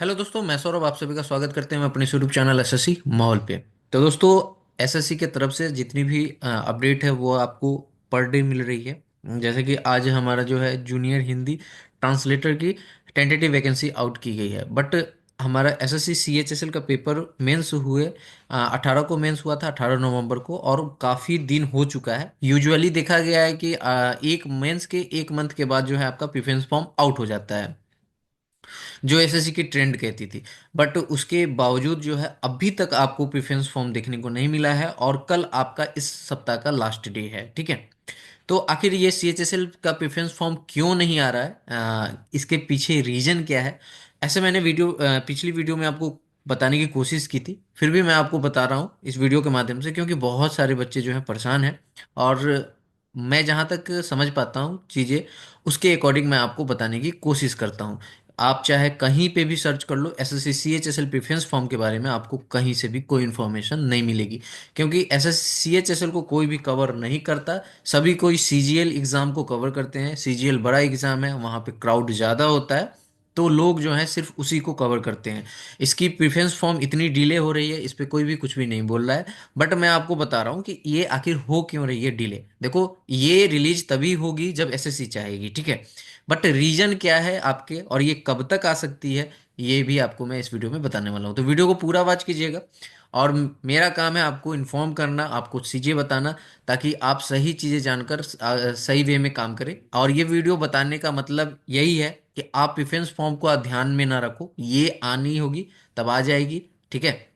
Hello दोस्तों, मैं सौरभ आप सभी का स्वागत करते हैं अपने यूट्यूब चैनल एसएससी माहौल पे। तो दोस्तों, एसएससी के तरफ से जितनी भी अपडेट है वो आपको पर डे मिल रही है। जैसे कि आज हमारा जो है जूनियर हिंदी ट्रांसलेटर की टेंटेटिव वैकेंसी आउट की गई है। बट हमारा एसएससी सीएचएसएल का पेपर मेंस हुए 18 को मेंस हुआ था, 18 नवंबर को, और काफ़ी दिन हो चुका है। यूजुअली देखा गया है कि एक मेंस के एक मंथ के बाद जो है आपका प्रेफरेंस फॉर्म आउट हो जाता है, जो एसएससी की ट्रेंड कहती थी। बट उसके बावजूद जो है अभी तक आपको प्रेफरेंस फॉर्म देखने को नहीं मिला है, और कल आपका इस सप्ताह का लास्ट डे है। ठीक है। तो आखिर ये सीएचएसएल का प्रेफरेंस फॉर्म क्यों नहीं आ रहा है, इसके पीछे रीजन क्या है? ऐसे मैंने पिछली वीडियो में आपको बताने की कोशिश की थी, फिर भी मैं आपको बता रहा हूँ इस वीडियो के माध्यम से, क्योंकि बहुत सारे बच्चे जो हैं परेशान हैं। और मैं जहाँ तक समझ पाता हूँ चीज़ें, उसके अकॉर्डिंग मैं आपको बताने की कोशिश करता हूँ। आप चाहे कहीं पे भी सर्च कर लो एसएससी सीएचएसएल प्रेफरेंस फॉर्म के बारे में, आपको कहीं से भी कोई इन्फॉर्मेशन नहीं मिलेगी। क्योंकि एसएससी सीएचएसएल को कोई भी कवर नहीं करता। सभी कोई सीजीएल एग्जाम को कवर करते हैं। सीजीएल बड़ा एग्जाम है, वहाँ पे क्राउड ज़्यादा होता है, तो लोग जो है सिर्फ उसी को कवर करते हैं। इसकी प्रेफरेंस फॉर्म इतनी डिले हो रही है, इस पे कोई भी कुछ भी नहीं बोल रहा है। बट मैं आपको बता रहा हूँ कि ये आखिर हो क्यों रही है डिले। देखो, ये रिलीज तभी होगी जब एसएससी चाहेगी, ठीक है। बट रीजन क्या है आपके, और ये कब तक आ सकती है, ये भी आपको मैं इस वीडियो में बताने वाला हूँ। तो वीडियो को पूरा वॉच कीजिएगा। और मेरा काम है आपको इन्फॉर्म करना, आपको चीज़ें बताना, ताकि आप सही चीज़ें जानकर सही वे में काम करें। और ये वीडियो बताने का मतलब यही है कि आप प्रेफरेंस फॉर्म को ध्यान में ना रखो, ये आनी होगी तब आ जाएगी, ठीक है।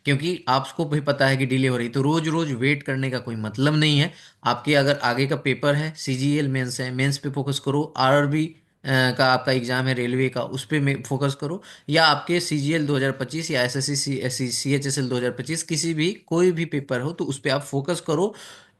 क्योंकि आपको भी पता है कि डिले हो रही, तो रोज रोज वेट करने का कोई मतलब नहीं है। आपके अगर आगे का पेपर है, सीजीएल मेंस है, मेंस पे फोकस करो। आरआरबी का आपका एग्जाम है रेलवे का, उस पे फोकस करो। या आपके सीजीएल 2025 या एसएससी सीएचएसएल 2025 किसी भी कोई भी पेपर हो तो उस पे आप फोकस करो।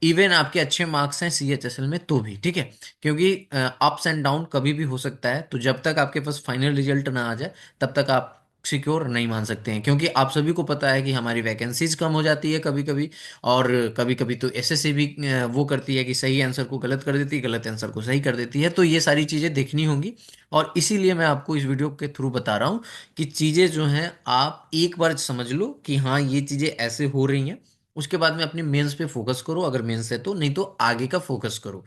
इवन आपके अच्छे मार्क्स हैं सीएचएसएल में तो भी, ठीक है। क्योंकि अप्स एंड डाउन कभी भी हो सकता है, तो जब तक आपके पास फाइनल रिजल्ट ना आ जाए तब तक आप सिक्योर नहीं मान सकते हैं। क्योंकि आप सभी को पता है कि हमारी वैकेंसीज कम हो जाती है कभी कभी, और कभी कभी तो एसएससी भी वो करती है कि सही आंसर को गलत कर देती है, गलत आंसर को सही कर देती है। तो ये सारी चीज़ें देखनी होंगी, और इसीलिए मैं आपको इस वीडियो के थ्रू बता रहा हूँ कि चीज़ें जो हैं आप एक बार समझ लो कि हाँ ये चीज़ें ऐसे हो रही हैं। उसके बाद में अपने मेंस पे फोकस करो, अगर मेंस है तो, नहीं तो आगे का फोकस करो।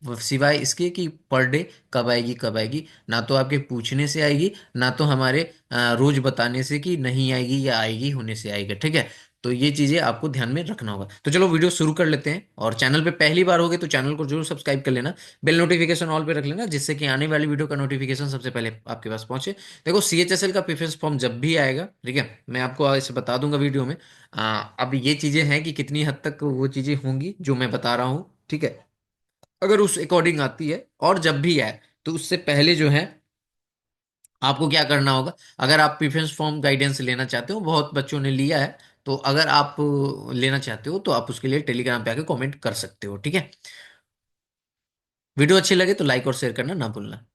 सिवाय इसके कि पर डे कब आएगी कब आएगी, ना तो आपके पूछने से आएगी, ना तो हमारे रोज बताने से कि नहीं आएगी या आएगी होने से आएगा, ठीक है। तो ये चीजें आपको ध्यान में रखना होगा। तो चलो वीडियो शुरू कर लेते हैं। और चैनल पे पहली बार होगे तो चैनल को जरूर सब्सक्राइब कर लेना, बेल नोटिफिकेशन ऑल पे रख लेना, जिससे कि आने वाली वीडियो का नोटिफिकेशन सबसे पहले आपके पास पहुंचे। देखो, सीएचएसएल का प्रेफरेंस फॉर्म जब भी आएगा, ठीक है, मैं आपको इसे बता दूंगा वीडियो में। अब ये चीजें हैं कि कितनी हद तक वो चीजें होंगी जो मैं बता रहा हूँ, ठीक है। अगर उस अकॉर्डिंग आती है, और जब भी आए, तो उससे पहले जो है आपको क्या करना होगा। अगर आप प्रेफरेंस फॉर्म गाइडेंस लेना चाहते हो, बहुत बच्चों ने लिया है, तो अगर आप लेना चाहते हो तो आप उसके लिए टेलीग्राम पे आके कमेंट कर सकते हो, ठीक है। वीडियो अच्छी लगे तो लाइक और शेयर करना ना भूलना।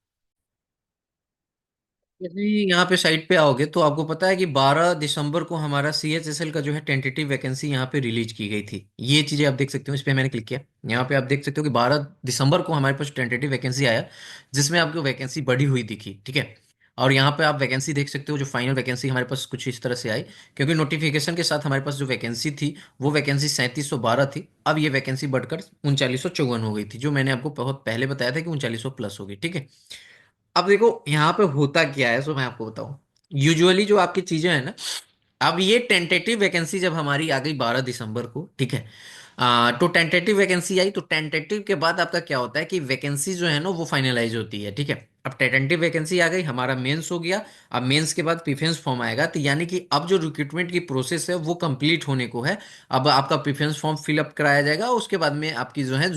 जैसे ही यहाँ पे साइट पे आओगे तो आपको पता है कि 12 दिसंबर को हमारा सीएचएसएल का जो है टेंटेटिव वैकेंसी यहाँ पे रिलीज की गई थी। ये चीजें आप देख सकते हो, इस पे मैंने क्लिक किया। यहाँ पे आप देख सकते हो कि 12 दिसंबर को हमारे पास टेंटेटिव वैकेंसी आया, जिसमें आपको वैकेंसी बढ़ी हुई दिखी, ठीक है। और यहाँ पे आप वैकेंसी देख सकते हो, जो फाइनल वैकेंसी हमारे पास कुछ इस तरह से आई। क्योंकि नोटिफिकेशन के साथ हमारे पास जो वैकेंसी थी, वो वैकेंसी 3712 थी। अब ये वैकेंसी बढ़कर 3954 हो गई थी, जो मैंने आपको बहुत पहले बताया था कि 3900 प्लस होगी, ठीक है। अब देखो यहाँ पे होता क्या है, सो मैं आपको बताऊं। यूजुअली जो आपकी चीजें है ना, अब ये टेंटेटिव वैकेंसी जब हमारी आ गई 12 दिसंबर को, ठीक है। तो टेंटेटिव वैकेंसी आई, तो टेंटेटिव के बाद आपका क्या होता है कि वैकेंसी जो है ना वो फाइनलाइज होती है, ठीक है। अब टेंटेटिव वैकेंसी आ गई, हमारा मेंस हो गया। अब मेंस के बाद प्रेफरेंस फॉर्म आएगा, तो यानी कि अब जो रिक्रूटमेंट की प्रोसेस है वो कंप्लीट होने को है। अब आपका प्रेफरेंस फॉर्म फिलअप कराया जाएगा, उसके बाद में आपकी जो है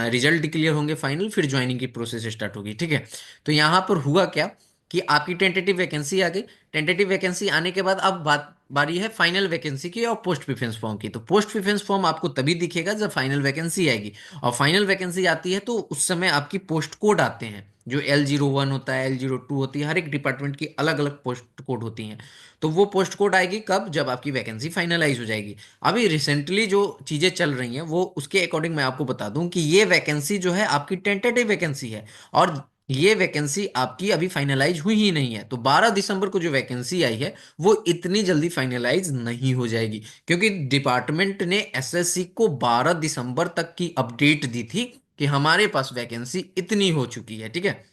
रिजल्ट डिक्लेयर होंगे फाइनल, फिर ज्वाइनिंग की प्रोसेस स्टार्ट होगी, ठीक है। तो यहाँ पर हुआ क्या कि आपकी टेंटेटिव वैकेंसी आ गई। टेंटेटिव वैकेंसी आने के बाद अब बारी है फाइनल वैकेंसी की और पोस्ट प्रेफरेंस फॉर्म की। तो पोस्ट प्रेफरेंस फॉर्म आपको तभी दिखेगा जब फाइनल वैकेंसी आएगी। और फाइनल वैकेंसी आती है तो उस समय आपकी पोस्ट कोड आते हैं, जो L01 होता है, L02 होती है, हर एक डिपार्टमेंट की अलग अलग पोस्ट कोड होती हैं। तो वो पोस्ट कोड आएगी कब, जब आपकी वैकेंसी फाइनलाइज हो जाएगी। अभी रिसेंटली जो चीजें चल रही हैं वो उसके अकॉर्डिंग मैं आपको बता दूं कि ये वैकेंसी जो है आपकी टेंटेटिव वैकेंसी है। और ये वैकेंसी आपकी अभी फाइनलाइज हुई ही नहीं है, तो 12 दिसंबर को जो वैकेंसी आई है वो इतनी जल्दी फाइनलाइज नहीं हो जाएगी, क्योंकि डिपार्टमेंट ने एसएससी को 12 दिसंबर तक की अपडेट दी थी कि हमारे पास वैकेंसी इतनी हो चुकी है। ठीक है।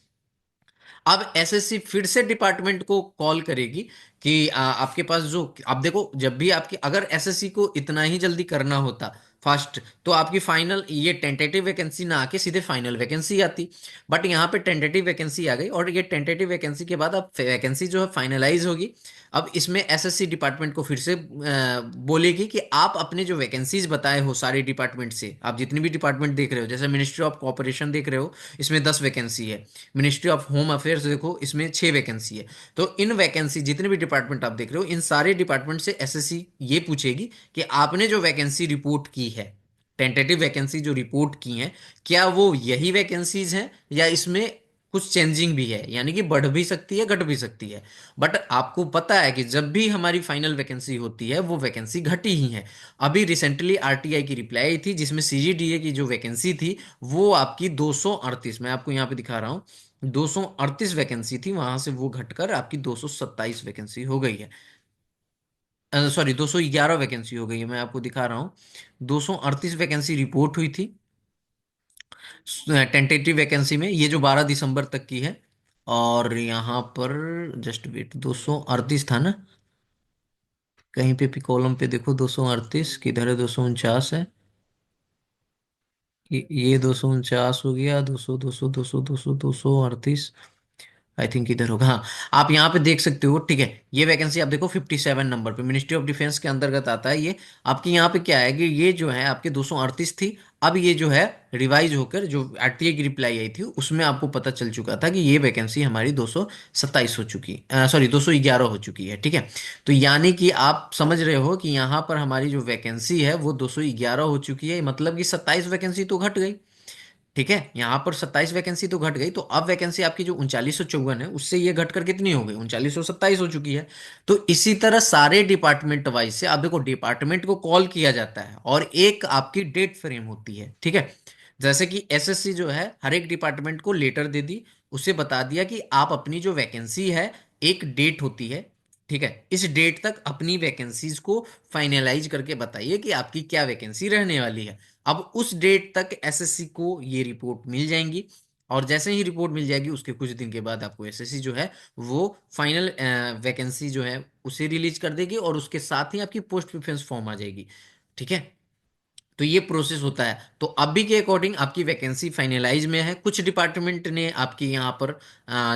अब एसएससी फिर से डिपार्टमेंट को कॉल करेगी कि आपके पास जो, आप देखो जब भी आपकी, अगर एसएससी को इतना ही जल्दी करना होता फास्ट, तो आपकी फाइनल ये टेंटेटिव वैकेंसी ना आके सीधे फाइनल वैकेंसी आती। बट यहाँ पे टेंटेटिव वैकेंसी आ गई, और ये टेंटेटिव वैकेंसी के बाद अब वैकेंसी जो है फाइनलाइज होगी। अब इसमें एसएससी डिपार्टमेंट को फिर से बोलेगी कि आप अपने जो वैकेंसीज बताए हो सारे डिपार्टमेंट से, आप जितनी भी डिपार्टमेंट देख रहे हो, जैसे मिनिस्ट्री ऑफ कोऑपरेशन देख रहे हो, इसमें 10 वैकेंसी है। मिनिस्ट्री ऑफ होम अफेयर्स देखो, इसमें 6 वैकेंसी है। तो इन वैकेंसी जितने भी डिपार्टमेंट आप देख रहे हो, इन सारे डिपार्टमेंट से एसएससी ये पूछेगी कि आपने जो वैकेंसी रिपोर्ट की है, टेंटेटिव वैकेंसी जो रिपोर्ट की है, क्या वो यही वैकेंसीज हैं या इसमें कुछ चेंजिंग भी है, यानी कि बढ़ भी सकती है घट भी सकती है। बट आपको पता है कि जब भी हमारी फाइनल वैकेंसी होती है वो वैकेंसी घटी ही है। अभी रिसेंटली आरटीआई की रिप्लाई आई थी जिसमें सीजीडीए की जो वैकेंसी थी वो आपकी 238, मैं आपको यहाँ पे दिखा रहा हूँ, 238 वैकेंसी थी, वहां से वो घटकर आपकी 227 वैकेंसी हो गई है। सॉरी, 211 वैकेंसी हो गई है, मैं आपको दिखा रहा हूँ। 238 वैकेंसी रिपोर्ट हुई थी टेंटेटिव वैकेंसी में, ये जो 12 दिसंबर तक की है। और यहाँ पर जस्ट वेट, 238 था ना, कहीं पे भी कॉलम पे देखो, 238 किधर है, 249 है। ये 249 हो गया, 200 200 200 200 200 38। आई थिंक इधर होगा, हाँ। आप यहाँ पे देख सकते हो, ठीक है। ये वैकेंसी आप देखो 57 नंबर पे, मिनिस्ट्री ऑफ डिफेंस के अंतर्गत आता है ये। आपकी यहाँ पे क्या है कि ये जो है आपके 238 थी। अब ये जो है रिवाइज होकर जो आरटीए की रिप्लाई आई थी उसमें आपको पता चल चुका था कि ये वैकेंसी हमारी 227 हो चुकी, सॉरी 211 हो चुकी है। ठीक है। तो यानी कि आप समझ रहे हो कि यहाँ पर हमारी जो वैकेंसी है वो 211 हो चुकी है, मतलब कि 27 वैकेंसी तो घट गई। ठीक है, यहाँ पर 27 वैकेंसी तो घट गई, तो अब वैकेंसी आपकी जो 3954 है उससे ये घटकर कितनी हो गई, 3927 हो चुकी है। तो इसी तरह सारे डिपार्टमेंट वाइज से आप देखो, डिपार्टमेंट को कॉल किया जाता है और एक आपकी डेट फ्रेम होती है। ठीक है। जैसे कि एसएससी जो है हर एक डिपार्टमेंट को लेटर दे दी, उसे बता दिया कि आप अपनी जो वैकेंसी है, एक डेट होती है। ठीक है, इस डेट तक अपनी वैकेंसीज को फाइनलाइज करके बताइए कि आपकी क्या वैकेंसी रहने वाली है। अब उस डेट तक एसएससी को ये रिपोर्ट मिल जाएंगी, और जैसे ही रिपोर्ट मिल जाएगी उसके कुछ दिन के बाद आपको एसएससी जो है वो फाइनल वैकेंसी जो है उसे रिलीज कर देगी, और उसके साथ ही आपकी पोस्ट प्रेफरेंस फॉर्म आ जाएगी। ठीक है। तो ये प्रोसेस होता है। तो अभी के अकॉर्डिंग आपकी वैकेंसी फाइनलाइज में है, कुछ डिपार्टमेंट ने आपकी यहाँ पर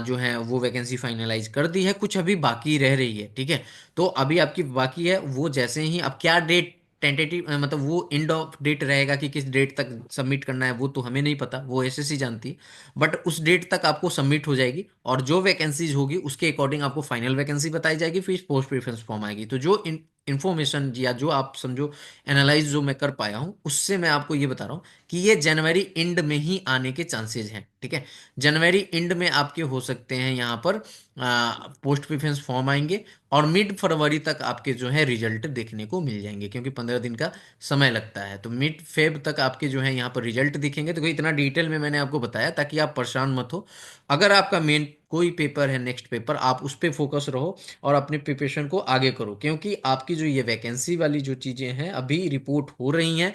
जो है वो वैकेंसी फाइनलाइज कर दी है, कुछ अभी बाकी रह रही है। ठीक है। तो अभी आपकी बाकी है, वो जैसे ही, अब क्या डेट टेंटेटिव मतलब वो एंड ऑफ डेट रहेगा कि किस डेट तक सबमिट करना है वो तो हमें नहीं पता, वो एसएससी जानती है। बट उस डेट तक आपको सबमिट हो जाएगी, और जो वैकेंसीज होगी उसके अकॉर्डिंग आपको फाइनल वैकेंसी बताई जाएगी, फिर पोस्ट प्रेफरेंस फॉर्म आएगी। तो जो इन्फॉर्मेशन या जो आप समझो एनालाइज जो मैं कर पाया हूं उससे मैं आपको ये बता रहा हूं कि ये जनवरी एंड में ही आने के चांसेस हैं। ठीक है। जनवरी एंड में आपके हो सकते हैं यहाँ पर पोस्ट प्रेफरेंस फॉर्म आएंगे, और मिड फरवरी तक आपके जो है रिजल्ट देखने को मिल जाएंगे, क्योंकि 15 दिन का समय लगता है। तो मिड फेब तक आपके जो है यहाँ पर रिजल्ट दिखेंगे। तो इतना डिटेल में मैंने आपको बताया ताकि आप परेशान मत हो। अगर आपका मेन कोई पेपर है, नेक्स्ट पेपर, आप उस पर फोकस रहो और अपने प्रिपरेशन को आगे करो, क्योंकि आपकी जो ये वैकेंसी वाली जो चीजें हैं अभी रिपोर्ट हो रही हैं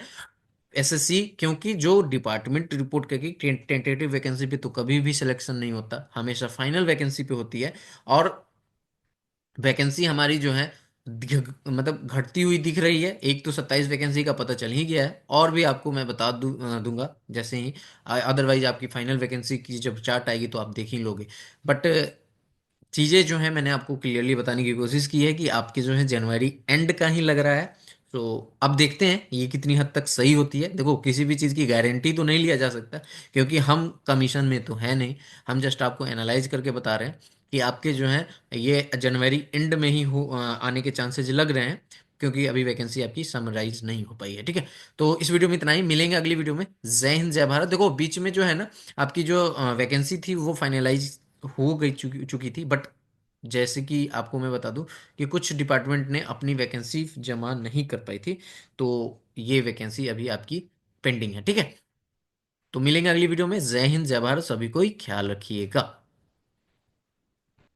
एसएससी, क्योंकि जो डिपार्टमेंट रिपोर्ट करके टेंटेटिव वैकेंसी पे तो कभी भी सिलेक्शन नहीं होता, हमेशा फाइनल वैकेंसी पे होती है। और वैकेंसी हमारी जो है मतलब घटती हुई दिख रही है, एक तो 27 वैकेंसी का पता चल ही गया है, और भी आपको मैं बता दूंगा जैसे ही। अदरवाइज आपकी फाइनल वैकेंसी की जब चार्ट आएगी तो आप देख ही लोगे। बट चीज़ें जो है मैंने आपको क्लियरली बताने की कोशिश की है कि आपके जो है जनवरी एंड का ही लग रहा है। तो अब देखते हैं ये कितनी हद तक सही होती है। देखो किसी भी चीज़ की गारंटी तो नहीं लिया जा सकता, क्योंकि हम कमीशन में तो है नहीं, हम जस्ट आपको एनालाइज करके बता रहे हैं कि आपके जो है ये जनवरी एंड में ही आने के चांसेस लग रहे हैं, क्योंकि अभी वैकेंसी आपकी समराइज नहीं हो पाई है। ठीक है। तो इस वीडियो में इतना ही, मिलेंगे अगली वीडियो में। जय हिंद जय भारत। देखो बीच में जो है ना आपकी जो वैकेंसी थी वो फाइनलाइज हो गई, चुकी चुकी थी, बट जैसे कि आपको मैं बता दूं कि कुछ डिपार्टमेंट ने अपनी वैकेंसी जमा नहीं कर पाई थी, तो ये वैकेंसी अभी आपकी पेंडिंग है। ठीक है। तो मिलेंगे अगली वीडियो में। जय हिंद, जय भारत, सभी कोई ख्याल रखिएगा।